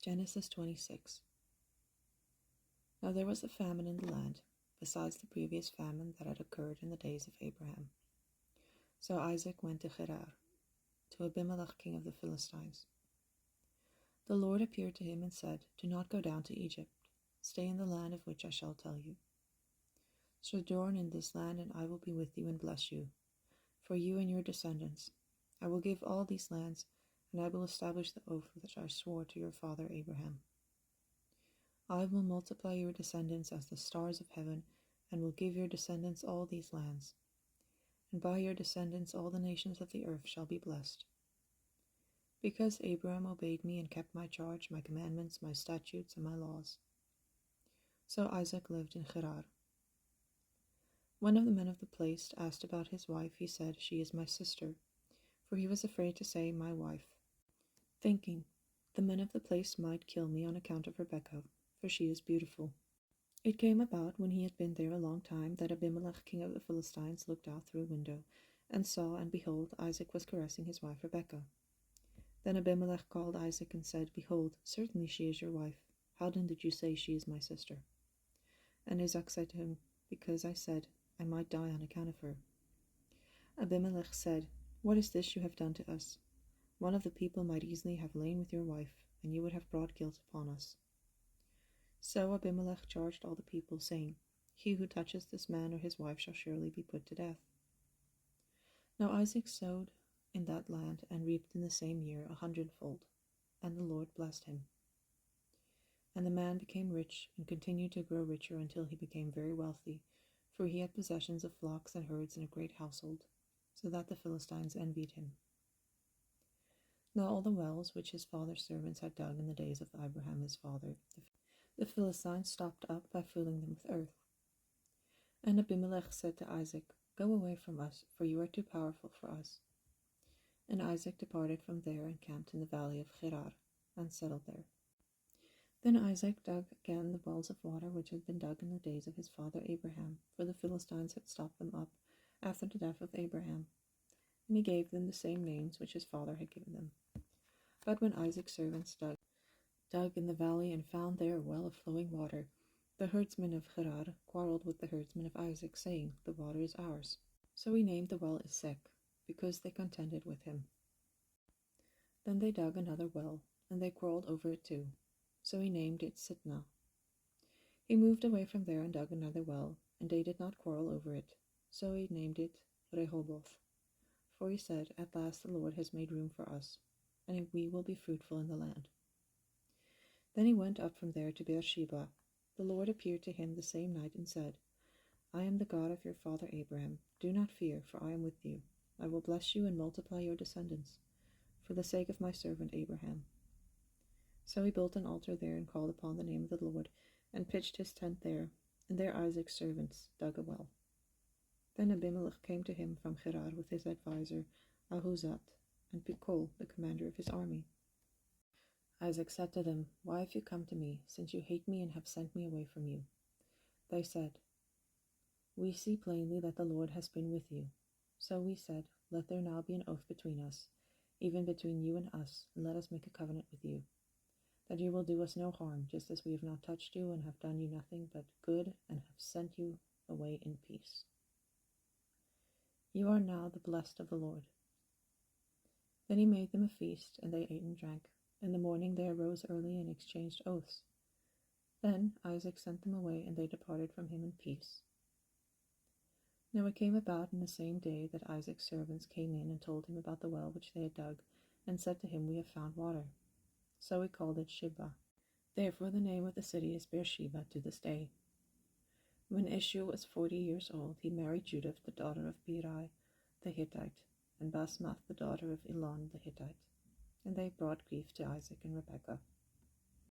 Genesis 26. Now there was a famine in the land, besides the previous famine that had occurred in the days of Abraham. So Isaac went to Gerar, to Abimelech king of the Philistines. The Lord appeared to him and said, "Do not go down to Egypt. Stay in the land of which I shall tell you. Sojourn in this land, and I will be with you and bless you, for you and your descendants. I will give all these lands, and I will establish the oath which I swore to your father Abraham. I will multiply your descendants as the stars of heaven, and will give your descendants all these lands. And by your descendants all the nations of the earth shall be blessed. Because Abraham obeyed me and kept my charge, my commandments, my statutes, and my laws." So Isaac lived in Gerar. One of the men of the place asked about his wife. He said, "She is my sister," for he was afraid to say "my wife," thinking, "The men of the place might kill me on account of Rebekah, for she is beautiful." It came about, when he had been there a long time, that Abimelech king of the Philistines looked out through a window, and saw, and behold, Isaac was caressing his wife Rebekah. Then Abimelech called Isaac and said, "Behold, certainly she is your wife. How then did you say she is my sister?" And Isaac said to him, "Because I said I might die on account of her." Abimelech said, "What is this you have done to us? One of the people might easily have lain with your wife, and you would have brought guilt upon us." So Abimelech charged all the people, saying, "He who touches this man or his wife shall surely be put to death." Now Isaac sowed in that land, and reaped in the same year 100-fold, and the Lord blessed him. And the man became rich, and continued to grow richer until he became very wealthy, for he had possessions of flocks and herds and a great household, so that the Philistines envied him. Now all the wells which his father's servants had dug in the days of Abraham his father, the Philistines stopped up by filling them with earth. And Abimelech said to Isaac, "Go away from us, for you are too powerful for us." And Isaac departed from there and camped in the valley of Gerar, and settled there. Then Isaac dug again the wells of water which had been dug in the days of his father Abraham, for the Philistines had stopped them up after the death of Abraham, and he gave them the same names which his father had given them. But when Isaac's servants dug in the valley and found there a well of flowing water, the herdsmen of Gerar quarreled with the herdsmen of Isaac, saying, "The water is ours." So he named the well Esek, because they contended with him. Then they dug another well, and they quarreled over it too. So he named it Sitnah. He moved away from there and dug another well, and they did not quarrel over it. So he named it Rehoboth. For he said, "At last the Lord has made room for us, and we will be fruitful in the land." Then he went up from there to Beersheba. The Lord appeared to him the same night and said, "I am the God of your father Abraham. Do not fear, for I am with you. I will bless you and multiply your descendants, for the sake of my servant Abraham." So he built an altar there and called upon the name of the Lord, and pitched his tent there, and there Isaac's servants dug a well. Then Abimelech came to him from Gerar with his adviser Ahuzat, and Pichol, the commander of his army. Isaac said to them, "Why have you come to me, since you hate me and have sent me away from you?" They said, "We see plainly that the Lord has been with you." So we said, "Let there now be an oath between us, even between you and us, and let us make a covenant with you, that you will do us no harm, just as we have not touched you and have done you nothing but good, and have sent you away in peace. You are now the blessed of the Lord." Then he made them a feast, and they ate and drank. In the morning they arose early and exchanged oaths. Then Isaac sent them away, and they departed from him in peace. Now it came about in the same day that Isaac's servants came in and told him about the well which they had dug, and said to him, "We have found water." So he called it Shibah. Therefore the name of the city is Beersheba to this day. When Ishu was 40 years old, he married Judith, the daughter of Beeri the Hittite, and Basmath, the daughter of Elon the Hittite. And they brought grief to Isaac and Rebekah.